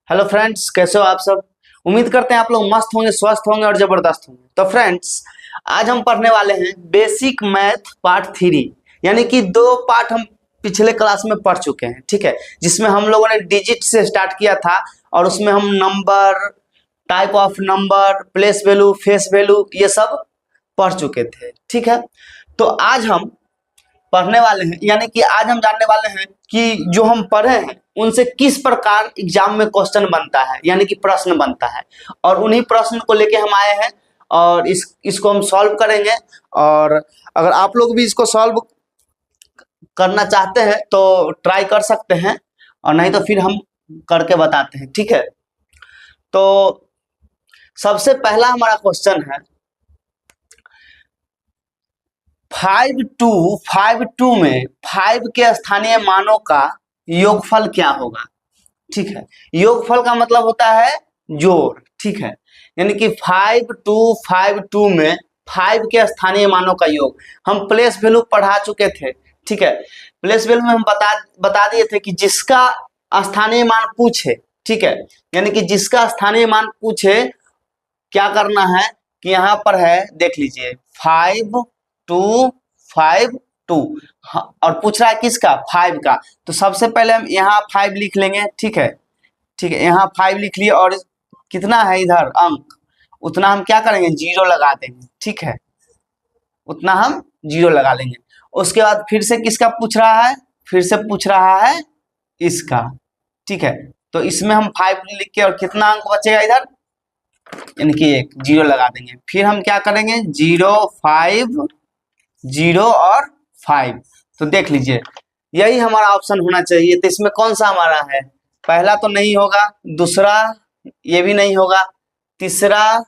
Hello friends, कैसे हो आप सब। उम्मीद करते हैं आप लोग मस्त होंगे, स्वस्थ होंगे और जबरदस्त होंगे। तो फ्रेंड्स, आज हम पढ़ने वाले हैं बेसिक मैथ पार्ट 3। यानी कि दो पार्ट हम पिछले क्लास में पढ़ चुके हैं, ठीक है। जिसमें हम लोगों ने डिजिट से स्टार्ट किया था और उसमें हम number, type of number, place value, face value, ये सब पढ़ चुके थे, ठीक है। तो आज हम पढ़ने वाले हैं, यानी कि आज हम जानने वाले हैं कि जो हम पढ़े हैं उनसे किस प्रकार एग्जाम में क्वेश्चन बनता है, यानी कि प्रश्न बनता है। और उन्हीं प्रश्न को लेके हम आए हैं और इसको हम सॉल्व करेंगे। और अगर आप लोग भी इसको सॉल्व करना चाहते हैं तो ट्राई कर सकते हैं, और नहीं तो फिर हम करके बताते हैं, ठीक है। तो सबसे पहला हमारा क्वेश्चन है 5 में 5 के स्थानीय मानों का योगफल क्या होगा, ठीक है। योगफल का मतलब होता है जोड़, ठीक है। यानी कि 5 में 5 के स्थानीय मानों का योग। हम प्लेस वैल्यू पढ़ा चुके थे, ठीक है। प्लेस वैल्यू में हम बता दिए थे कि जिसका स्थानीय मान पूछे, ठीक है, यानी कि जिसका स्थानीय मान पूछे क्या करना है कि यहाँ पर है, देख लीजिए 5 2 5 2, और पूछ रहा है किसका, 5 का। तो सबसे पहले हम यहाँ 5 लिख लेंगे, ठीक है। ठीक है, यहाँ 5 लिख लिए और कितना है इधर अंक, उतना हम क्या करेंगे, 0 लगा देंगे, ठीक है। उतना हम 0 लगा लेंगे। उसके बाद फिर से किसका पूछ रहा है, फिर से पूछ रहा है इसका, ठीक है। तो इसमें हम 5 लिख के और कितना अंक बचेगा इधर, यानी कि 1, 0 लगा देंगे। फिर हम क्या करेंगे, 0 5 0 और 5। तो देख लीजिए यही हमारा ऑप्शन होना चाहिए। तो इसमें कौन सा हमारा है, पहला तो नहीं होगा, दूसरा ये भी नहीं होगा, तीसरा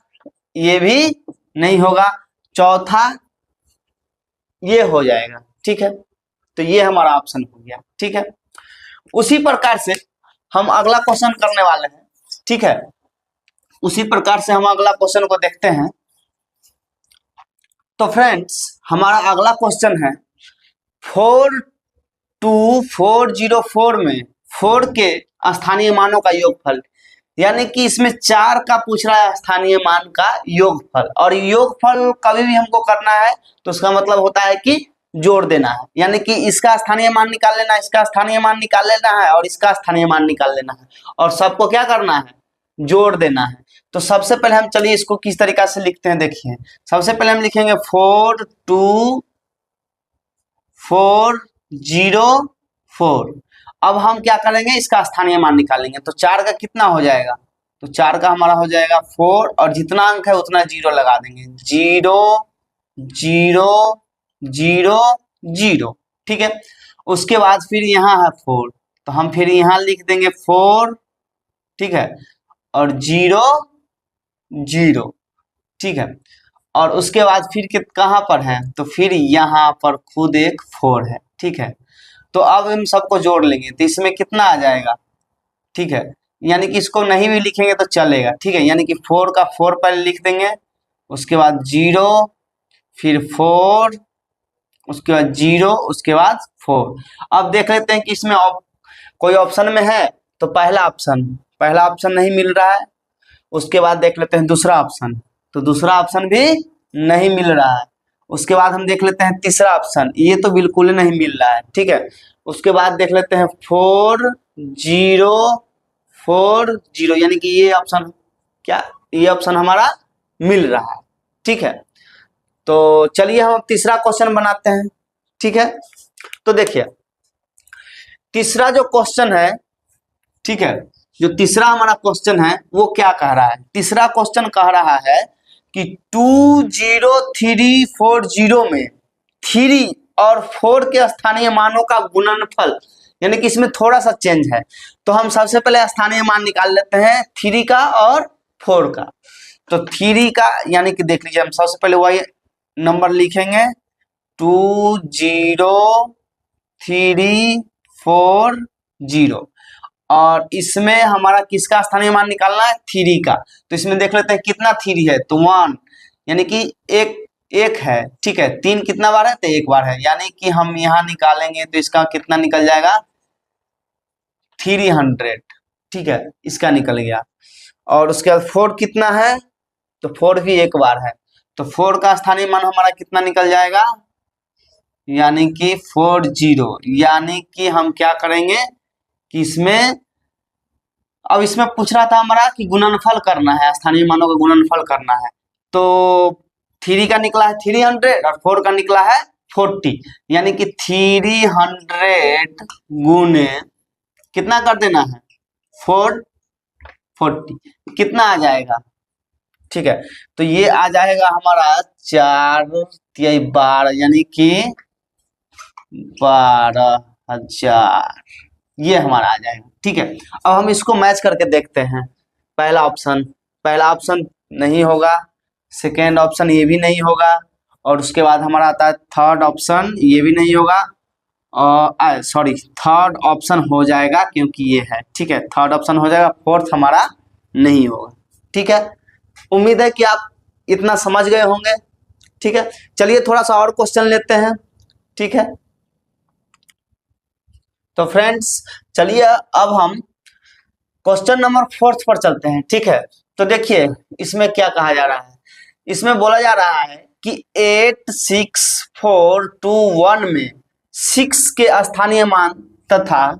ये भी नहीं होगा, चौथा ये हो जाएगा, ठीक है। तो ये हमारा ऑप्शन हो गया, ठीक है। उसी प्रकार से हम अगला क्वेश्चन करने वाले हैं, ठीक है। उसी प्रकार से हम अगला क्वेश्चन को देखते हैं। तो फ्रेंड्स, हमारा अगला क्वेश्चन है 42404 में 4 के स्थानीय मानों का योगफल। यानी कि इसमें 4 का पूछ रहा है स्थानीय मान का योगफल, और योगफल कभी भी हमको करना है तो उसका मतलब होता है कि जोड़ देना है। यानी कि इसका स्थानीय मान निकाल लेना है, इसका स्थानीय मान निकाल लेना है और इसका स्थानीय मान निकाल लेना है, और सबको क्या करना है, जोड़ देना है। तो सबसे पहले हम चलिए इसको किस तरीका से लिखते हैं, देखिए। सबसे पहले हम लिखेंगे 42404। अब हम क्या करेंगे, इसका स्थानीय मान निकालेंगे। तो 4 का कितना हो जाएगा, तो 4 का हमारा हो जाएगा 4, और जितना अंक है उतना 0 लगा देंगे, 0 0 0 0, ठीक है। उसके बाद फिर यहाँ है 4, तो हम फिर यहाँ लिख देंगे 4, ठीक है, और 0 0, ठीक है। और उसके बाद फिर कहाँ पर है, तो फिर यहाँ पर खुद एक 4 है, ठीक है। तो अब हम सबको जोड़ लेंगे, तो इसमें कितना आ जाएगा, ठीक है। यानी कि इसको नहीं भी लिखेंगे तो चलेगा, ठीक है। यानी कि 4 का 4 पहले लिख देंगे, उसके बाद 0, फिर 4, उसके बाद 0, उसके बाद 4। अब देख लेते हैं कि इसमें कोई ऑप्शन में है। तो पहला ऑप्शन नहीं मिल रहा है। उसके बाद देख लेते हैं दूसरा ऑप्शन, तो दूसरा ऑप्शन भी नहीं मिल रहा है। उसके बाद हम देख लेते हैं तीसरा ऑप्शन, ये तो बिल्कुल नहीं मिल रहा है, ठीक है। उसके बाद देख लेते हैं 4 0 4 0, यानी कि ये ऑप्शन, क्या ये ऑप्शन हमारा मिल रहा है, ठीक है। तो चलिए हम तीसरा क्वेश्चन बनाते हैं, ठीक है। तो देखिए तीसरा जो क्वेश्चन है, ठीक है, जो तीसरा हमारा क्वेश्चन है वो क्या कह रहा है। तीसरा क्वेश्चन कह रहा है कि 20340 में 3 और 4 के स्थानीय मानों का गुणनफल। यानी कि इसमें थोड़ा सा चेंज है, तो हम सबसे पहले स्थानीय मान निकाल लेते हैं 3 का और 4 का। तो 3 का, यानी कि देख लीजिए हम सबसे पहले वही नंबर लिखेंगे 20340, और इसमें हमारा किसका स्थानीय मान निकालना है, 3 का। तो इसमें देख लेते हैं कितना 3 है, तो 1, यानी कि एक है, ठीक है। 3 कितना बार है, तो 1 बार है, यानी कि हम यहाँ निकालेंगे तो इसका कितना निकल जाएगा, 300, ठीक है, इसका निकल गया। और उसके बाद 4 कितना है, तो 4 भी एक बार है, तो 4 का स्थानीय मान हमारा कितना निकल जाएगा, यानी कि 40। यानी कि हम क्या करेंगे कि इसमें, अब इसमें पूछ रहा था हमारा कि गुणनफल करना है, स्थानीय मानों का गुणनफल करना है। तो 3 का निकला है 300 और 4 का निकला है 40, यानी कि 300 गुने कितना कर देना है 440, कितना आ जाएगा, ठीक है। तो ये आ जाएगा हमारा 4×12, यानी कि 12,000, ये हमारा आ जाएगा, ठीक है। अब हम इसको मैच करके देखते हैं। पहला ऑप्शन नहीं होगा, सेकेंड ऑप्शन ये भी नहीं होगा, और उसके बाद हमारा आता है थर्ड ऑप्शन, ये भी नहीं होगा, और सॉरी थर्ड ऑप्शन हो जाएगा क्योंकि ये है, ठीक है, थर्ड ऑप्शन हो जाएगा, फोर्थ हमारा नहीं होगा, ठीक है। उम्मीद है कि आप इतना समझ गए होंगे, ठीक है। चलिए थोड़ा सा और क्वेश्चन लेते हैं, ठीक है। तो फ्रेंड्स चलिए अब हम क्वेश्चन नंबर 4 पर चलते हैं, ठीक है। तो देखिए इसमें क्या कहा जा रहा है, इसमें बोला जा रहा है कि 8, 6, 4, 2, 1 में 6 के स्थानीय मान तथा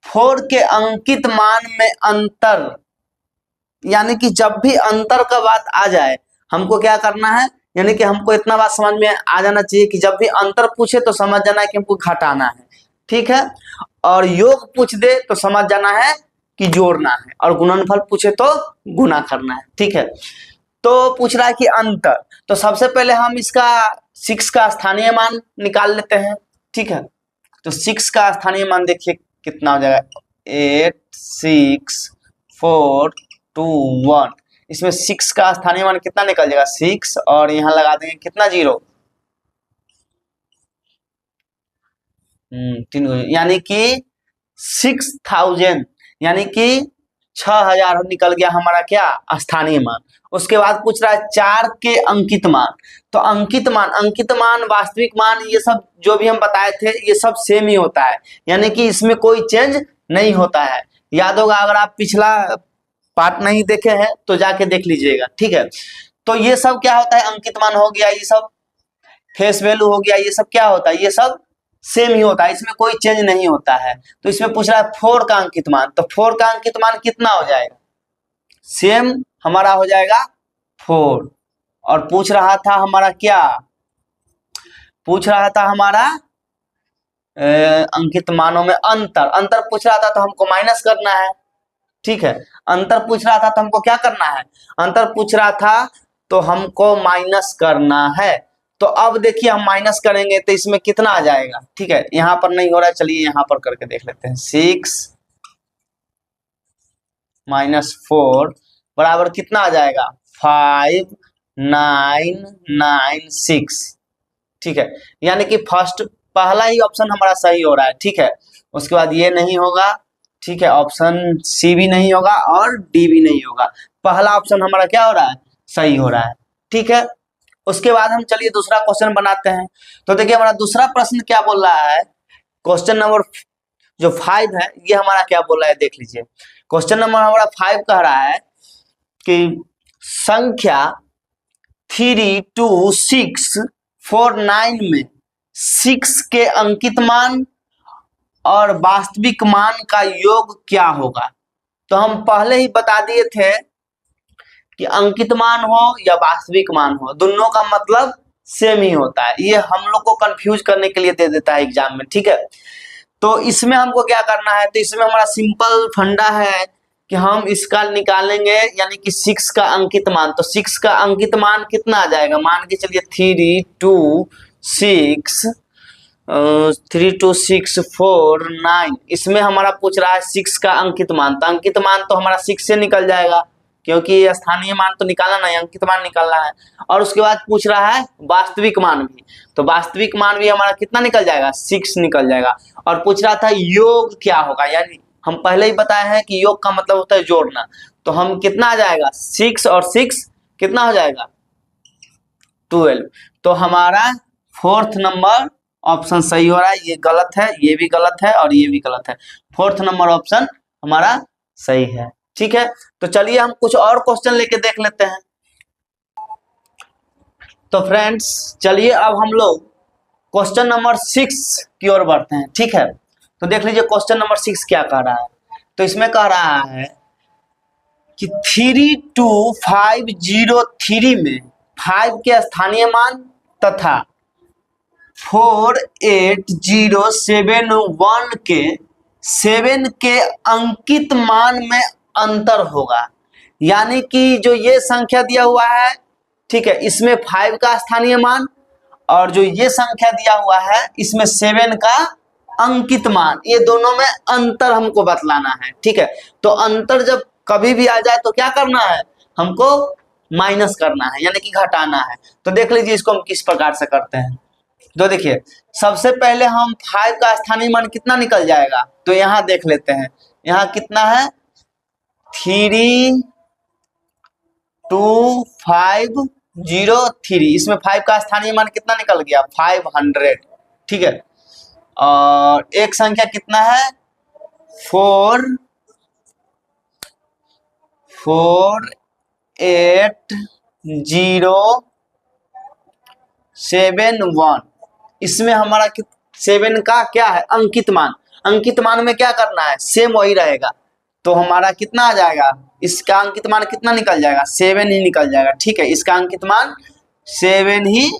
4 के अंकित मान में अंतर, यानी कि जब भी अंतर का बात आ जाए हमको क्या करना है, यानी कि हमको इतना बात समझ में आ जाना चाहिए कि जब भी अंतर पूछे तो समझ जाना है कि हमको घटाना है, ठीक है। और योग पूछ दे तो समझ जाना है कि जोड़ना है, और गुणनफल पूछे तो गुणा करना है, ठीक है। तो पूछ रहा है कि अंतर, तो सबसे पहले हम इसका 6 का स्थानीय मान निकाल लेते हैं, ठीक है। तो 6 का स्थानीय मान देखिए कितना हो जाएगा, 8, 6, 4, 2, 1, इसमें 6 का स्थानीय मान कितना निकल जाएगा 6, और यहाँ लगा देंगे कितना 0, 3, यानी कि 6000, यानी कि 6000 निकल गया हमारा क्या स्थानीय मान। उसके बाद पूछ रहा है 4 के अंकित मान, तो अंकित मान वास्तविक मान ये सब जो भी हम बताए थे ये सब सेम ही होता है, यानी कि इसमें कोई चेंज नहीं होता है। याद होगा, अगर आप पिछला पार्ट नहीं देखे हैं तो जाके देख लीजिएगा, ठीक है। तो ये सब क्या होता है, अंकित मान हो गया, ये सब फेस वैल्यू हो गया, ये सब क्या होता है, ये सब सेम ही होता है, इसमें कोई चेंज नहीं होता है। तो इसमें पूछ रहा है 4 का अंकित मान, तो 4 का अंकित मान कितना हो जाएगा, सेम हमारा हो जाएगा 4। और पूछ रहा था हमारा क्या, पूछ रहा था हमारा अंकित मानों में अंतर पूछ रहा था, तो हमको माइनस करना है, ठीक है। अंतर पूछ रहा था तो हमको क्या करना है, अंतर पूछ रहा था तो हमको माइनस करना है। तो अब देखिए हम माइनस करेंगे तो इसमें कितना आ जाएगा, ठीक है। यहाँ पर नहीं हो रहा है, चलिए यहाँ पर करके देख लेते हैं। 6 - 4 बराबर कितना आ जाएगा 5996, ठीक है। यानी कि पहला ही ऑप्शन हमारा सही हो रहा है, ठीक है। उसके बाद ये नहीं होगा, ठीक है, ऑप्शन सी भी नहीं होगा और डी भी नहीं होगा, पहला ऑप्शन हमारा क्या हो रहा है, सही हो रहा है, ठीक है। उसके बाद हम चलिए दूसरा क्वेश्चन बनाते हैं। तो देखिए हमारा दूसरा प्रश्न क्या बोल रहा है, क्वेश्चन नंबर जो 5 है ये हमारा क्या बोल रहा है, देख लीजिए। क्वेश्चन नंबर हमारा 5 कह रहा है कि संख्या 32649 में 6 के अंकित मान और वास्तविक मान का योग क्या होगा। तो हम पहले ही बता दिए थे कि अंकित मान हो या वास्तविक मान हो, दोनों का मतलब सेम ही होता है, ये हम लोग को कंफ्यूज करने के लिए दे देता है एग्जाम में, ठीक है। तो इसमें हमको क्या करना है, तो इसमें हमारा सिंपल फंडा है कि हम इसका निकालेंगे, यानी कि 6 का अंकित मान, तो 6 का अंकित मान कितना आ जाएगा, मान के चलिए 32649, इसमें हमारा पूछ रहा है 6 का अंकित मान, तो अंकित मान तो हमारा 6 से निकल जाएगा क्योंकि स्थानीय मान तो निकालना नहीं, अंकित मान निकालना है। और उसके बाद पूछ रहा है वास्तविक मान भी, तो वास्तविक मान भी हमारा कितना निकल जाएगा 6 निकल जाएगा। और पूछ रहा था योग क्या होगा, यानी हम पहले ही बताए हैं कि योग का मतलब होता है जोड़ना, तो हम कितना आ जाएगा 6 और 6 कितना हो जाएगा 12। तो हमारा 4th नंबर ऑप्शन सही हो रहा है, ये गलत है, ये भी गलत है और ये भी गलत है। 4th नंबर ऑप्शन हमारा सही है। ठीक है, तो चलिए हम कुछ और क्वेश्चन लेके देख लेते हैं। तो फ्रेंड्स चलिए अब हम लोग क्वेश्चन नंबर 6 की ओर बढ़ते हैं। ठीक है, तो देख लीजिए क्वेश्चन नंबर 6 क्या कह रहा है। तो इसमें कह रहा है कि 32503 में 5 के स्थानीय मान तथा 48071 के 7 के अंकित मान में अंतर होगा। यानी कि जो ये संख्या दिया हुआ है, ठीक है, इसमें 5 का स्थानीय मान और जो ये संख्या दिया हुआ है इसमें 7 का अंकित मान, ये दोनों में अंतर हमको बतलाना है। ठीक है, तो अंतर जब कभी भी आ जाए तो क्या करना है, हमको माइनस करना है, यानी कि घटाना है। तो देख लीजिए इसको हम किस प्रकार से करते हैं। तो देखिए सबसे पहले हम 5 का स्थानीय मान कितना निकल जाएगा, तो यहाँ देख लेते हैं। यहाँ कितना है 32503, इसमें 5 का स्थानीय मान कितना निकल गया 500। ठीक है, और एक संख्या कितना है 48071, इसमें हमारा 7 का क्या है अंकित मान। अंकित मान में क्या करना है, सेम वही रहेगा। तो हमारा कितना आ जाएगा, इसका अंकित मान कितना निकल जाएगा 7 ही निकल जाएगा। ठीक है, इसका अंकित मान 7 ही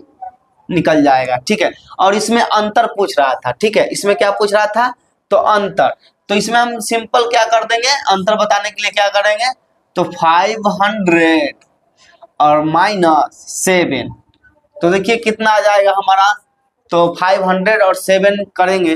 निकल जाएगा। ठीक है, और इसमें अंतर पूछ रहा था। ठीक है, इसमें क्या पूछ रहा था, तो अंतर। तो इसमें हम सिंपल क्या कर देंगे, अंतर बताने के लिए क्या करेंगे, तो 500 और -7, तो देखिए कितना आ जाएगा हमारा, तो 500 और 7 करेंगे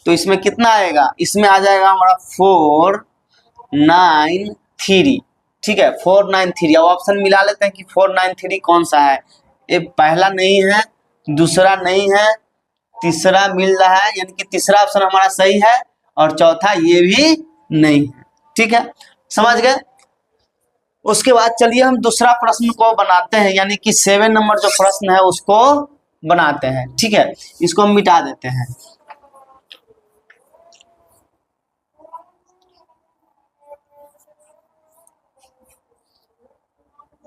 तो इसमें कितना आएगा, इसमें आ जाएगा हमारा 493। ठीक है, 493। अब ऑप्शन मिला लेते हैं कि 493 कौन सा है। ये पहला नहीं है, दूसरा नहीं है, तीसरा मिल रहा है, यानी कि तीसरा ऑप्शन हमारा सही है और चौथा ये भी नहीं है। ठीक है, समझ गए। उसके बाद चलिए हम दूसरा प्रश्न को बनाते हैं, यानी कि 7 नंबर जो प्रश्न है उसको बनाते हैं। ठीक है, इसको हम मिटा देते हैं।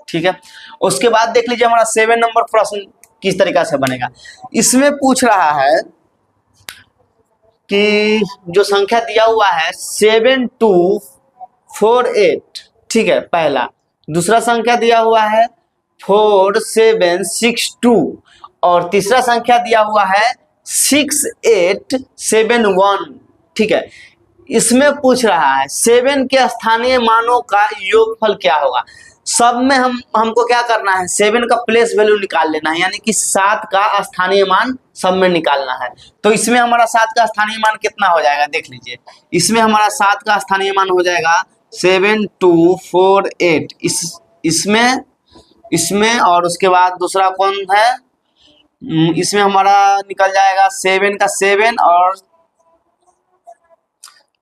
ठीक है, उसके बाद देख लीजिए हमारा 7 नंबर प्रश्न किस तरीका से बनेगा। इसमें पूछ रहा है कि जो संख्या दिया हुआ है 7248, ठीक है, पहला। दूसरा संख्या दिया हुआ है 4762 और तीसरा संख्या दिया हुआ है 6871। ठीक है, इसमें पूछ रहा है 7 के स्थानीय मानों का योगफल क्या होगा। सब में हमको क्या करना है, 7 का प्लेस वैल्यू निकाल लेना है, यानी कि 7 का स्थानीय मान सब में निकालना है। तो इसमें हमारा 7 का स्थानीय मान कितना हो जाएगा, देख लीजिए। इसमें हमारा 7 का स्थानीय मान हो जाएगा 7248, इसमें और उसके बाद दूसरा कौन है, इसमें हमारा निकल जाएगा 7 का 7, और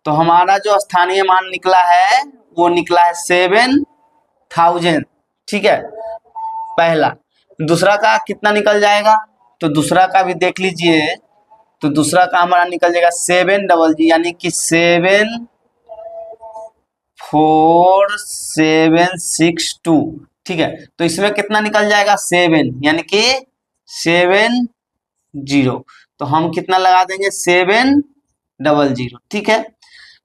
तो हमारा जो स्थानीय मान निकला है वो निकला है 7000। ठीक है, पहला। दूसरा का कितना निकल जाएगा, तो दूसरा का भी देख लीजिए। तो दूसरा का हमारा निकल जाएगा 700, यानी कि 74762। ठीक है, तो इसमें कितना निकल जाएगा 7, यानी कि 70। तो हम कितना लगा देंगे 700। ठीक है,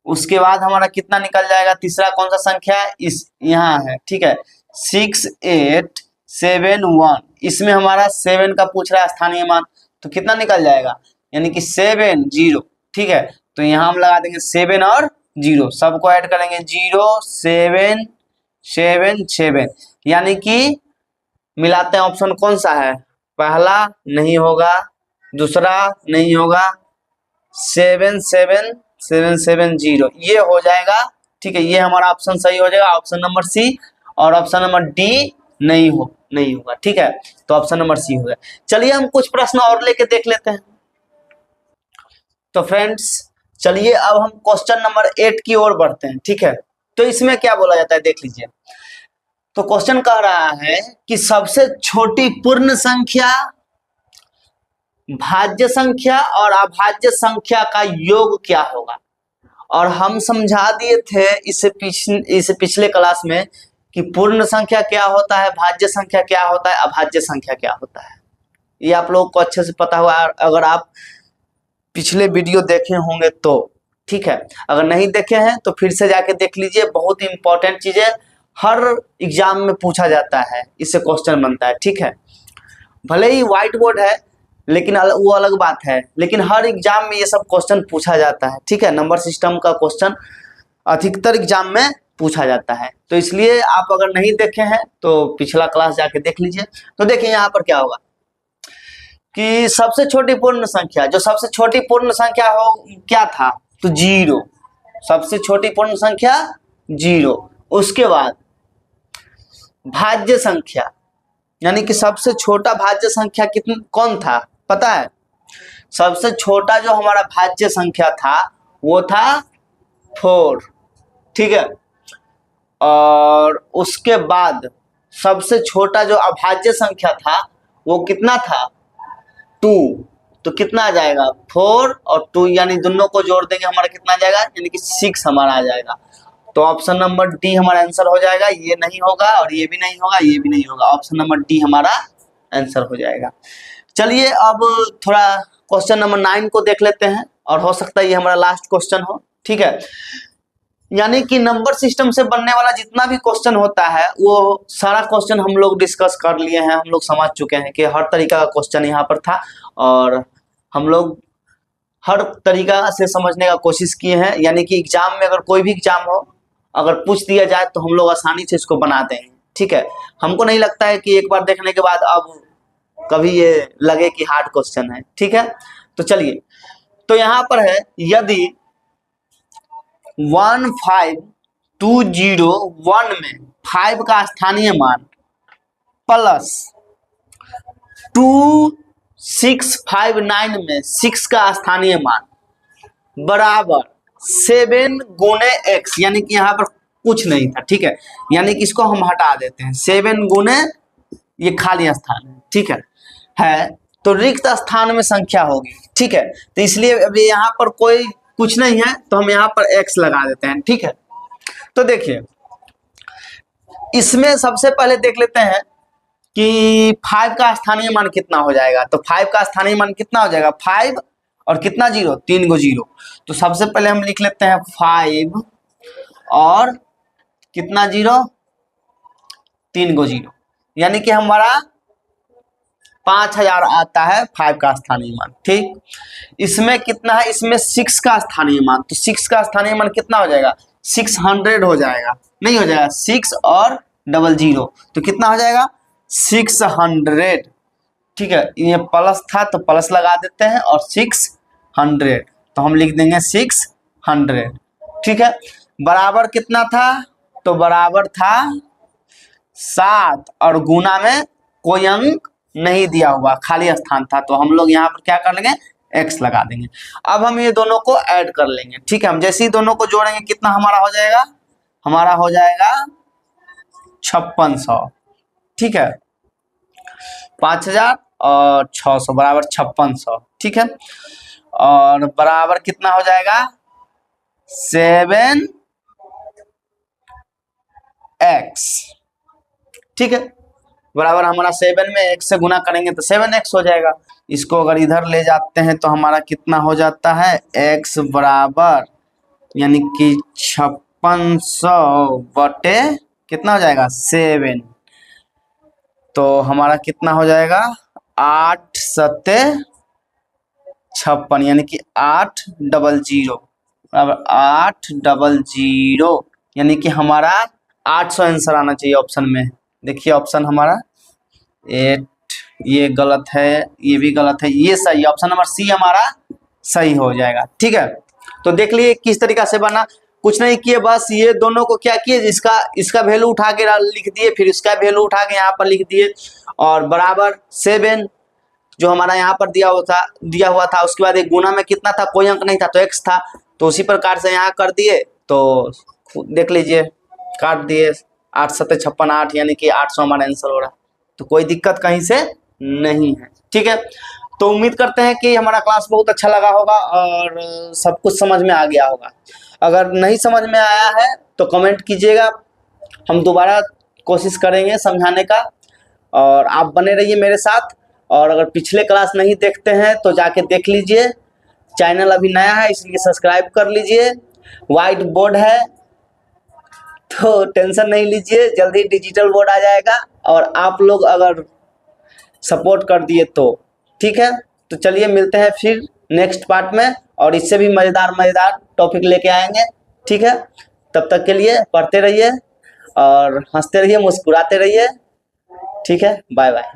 उसके बाद हमारा कितना निकल जाएगा, तीसरा कौन सा संख्या इस यहाँ है। ठीक है, 6871, इसमें हमारा 7 का पूछ रहा है स्थानीय मान, तो कितना निकल जाएगा, यानी कि 70। ठीक है, तो यहाँ हम लगा देंगे 7 और 0, सबको ऐड करेंगे 0777, यानी कि मिलाते हैं। ऑप्शन कौन सा है, पहला नहीं होगा, दूसरा नहीं होगा, 77770 ये हो जाएगा। ठीक है, ये हमारा ऑप्शन सही हो जाएगा, ऑप्शन नंबर सी। और ऑप्शन नंबर डी नहीं होगा। ठीक है, तो ऑप्शन नंबर सी हो गया। चलिए हम कुछ प्रश्न और लेके देख लेते हैं। तो फ्रेंड्स चलिए अब हम क्वेश्चन नंबर 8 की ओर बढ़ते हैं। ठीक है, तो इसमें क्या बोला जाता है, देख लीजिए। तो क्वेश्चन कह रहा है कि सबसे छोटी पूर्ण संख्या, भाज्य संख्या और अभाज्य संख्या का योग क्या होगा। और हम समझा दिए थे इससे पिछले क्लास में कि पूर्ण संख्या क्या होता है, भाज्य संख्या क्या होता है, अभाज्य संख्या क्या होता है। ये आप लोगों को अच्छे से पता हुआ अगर आप पिछले वीडियो देखे होंगे तो, ठीक है। अगर नहीं देखे हैं तो फिर से जाके देख लीजिए, बहुत इंपॉर्टेंट चीजें हर एग्जाम में पूछा जाता है, इससे क्वेश्चन बनता है, ठीक है। भले ही व्हाइट बोर्ड है लेकिन वो अलग बात है, लेकिन हर एग्जाम में ये सब क्वेश्चन पूछा जाता है, ठीक है। नंबर सिस्टम का क्वेश्चन अधिकतर एग्जाम में पूछा जाता है, तो इसलिए आप अगर नहीं देखे हैं तो पिछला क्लास जाके देख लीजिए। तो देखिए यहाँ पर क्या होगा कि सबसे छोटी पूर्ण संख्या, जो सबसे छोटी पूर्ण संख्या हो क्या था, तो 0, सबसे छोटी पूर्ण संख्या 0। उसके बाद भाज्य संख्या, यानी कि सबसे छोटा भाज्य संख्या कौन था पता है? सबसे छोटा जो हमारा भाज्य संख्या था वो था 4, ठीक है। और उसके बाद सबसे छोटा जो अभाज्य संख्या था वो कितना था, 2। तो कितना आ जाएगा, 4 और 2, यानी दोनों को जोड़ देंगे हमारा कितना आ जाएगा, यानी कि 6 हमारा आ जाएगा। तो ऑप्शन नंबर डी हमारा आंसर हो जाएगा। ये नहीं होगा और ये भी नहीं होगा, ये भी नहीं होगा, ऑप्शन नंबर डी हमारा आंसर हो जाएगा। चलिए अब थोड़ा क्वेश्चन नंबर 9 को देख लेते हैं, और हो सकता है ये हमारा लास्ट क्वेश्चन हो, ठीक है। यानी कि नंबर सिस्टम से बनने वाला जितना भी क्वेश्चन होता है वो सारा क्वेश्चन हम लोग डिस्कस कर लिए हैं, हम लोग समझ चुके हैं कि हर तरीका का क्वेश्चन यहाँ पर था, और हम लोग हर तरीका से समझने का कोशिश किए हैं। यानी कि एग्जाम में अगर कोई भी एग्जाम हो, अगर पूछ दिया जाए तो हम लोग आसानी से इसको बना देंगे, ठीक है। हमको नहीं लगता है कि एक बार देखने के बाद अब कभी ये लगे कि हार्ड क्वेश्चन है, ठीक है। तो चलिए, तो यहाँ पर है यदि 15201 में 5 का स्थानीय मान प्लस 2659 में 6 का स्थानीय मान बराबर 7 गुने x, यानी कि यहाँ पर कुछ नहीं था, ठीक है। यानी कि इसको हम हटा देते हैं, 7 गुने ये खाली स्थान है, ठीक है। तो रिक्त स्थान में संख्या होगी, ठीक है। तो इसलिए अभी यहाँ पर कोई कुछ नहीं है तो हम यहाँ पर x लगा देते हैं, ठीक है। तो देखिए इसमें सबसे पहले देख लेते हैं कि 5 का स्थानीय मान कितना हो जाएगा। तो 5 का स्थानीय मान कितना हो जाएगा, 5 और कितना 0, 3 गो 0। तो सबसे पहले हम लिख लेते हैं 5 और कितना 0, 3 गो 0, यानी कि हमारा 5000 आता है 5 का स्थानीय मान, ठीक। इसमें कितना है, इसमें 6 का स्थानीय मान, तो 6 का स्थानीय मान कितना हो जाएगा, 600 हो जाएगा, नहीं हो जाएगा, 6 और 00, तो कितना हो जाएगा 600, ठीक है। ये प्लस था तो प्लस लगा देते हैं और 600, तो हम लिख देंगे 600, ठीक है। बराबर कितना था, तो बराबर था 7 और गुना में कोई अंक नहीं दिया हुआ, खाली स्थान था, तो हम लोग यहाँ पर क्या कर लेंगे, x लगा देंगे। अब हम ये दोनों को ऐड कर लेंगे, ठीक है। हम जैसे ही दोनों को जोड़ेंगे कितना हमारा हो जाएगा, हमारा हो जाएगा 5600, ठीक है। 5000 और 600 बराबर 5600, ठीक है। और बराबर कितना हो जाएगा 7x, ठीक है। बराबर हमारा 7 में x से गुना करेंगे तो 7x हो जाएगा। इसको अगर इधर ले जाते हैं तो हमारा कितना हो जाता है, x बराबर यानी कि 5600 बटे कितना हो जाएगा 7, तो हमारा कितना हो जाएगा 8 सत्ते 56, यानी कि 800 बराबर 800, यानी कि हमारा 800 आंसर आना चाहिए ऑप्शन में। देखिए ऑप्शन हमारा 8, ये गलत है, ये भी गलत है, ये सही, ऑप्शन नंबर सी हमारा सही हो जाएगा, ठीक है। तो देख लिए किस तरीका से बना, कुछ नहीं किए, बस ये दोनों को क्या किए, इसका वैल्यू उठा के लिख दिए, फिर इसका वैल्यू उठा के यहाँ पर लिख दिए, और बराबर 7 जो हमारा यहाँ पर दिया हुआ था, उसके बाद एक गुना में कितना था, कोई अंक नहीं था तो x था, तो उसी प्रकार से यहाँ कर दिए, तो देख लीजिए काट दिए, 8 सत्ते 56 8, यानी कि 800 हमारा आंसर हो रहा है। तो कोई दिक्कत कहीं से नहीं है, ठीक है। तो उम्मीद करते हैं कि हमारा क्लास बहुत अच्छा लगा होगा और सब कुछ समझ में आ गया होगा। अगर नहीं समझ में आया है तो कमेंट कीजिएगा, हम दोबारा कोशिश करेंगे समझाने का। और आप बने रहिए मेरे साथ। और अगर पिछले क्लास नहीं देखते हैं तो जाके देख लीजिए, चैनल अभी नया है इसलिए सब्सक्राइब कर लीजिए। व्हाइट बोर्ड है तो टेंशन नहीं लीजिए, जल्दी डिजिटल बोर्ड आ जाएगा। और आप लोग अगर सपोर्ट कर दिए तो ठीक है। तो चलिए मिलते हैं फिर नेक्स्ट पार्ट में, और इससे भी मज़ेदार टॉपिक लेके आएंगे, ठीक है। तब तक के लिए पढ़ते रहिए और हंसते रहिए, मुस्कुराते रहिए, ठीक है। Bye bye.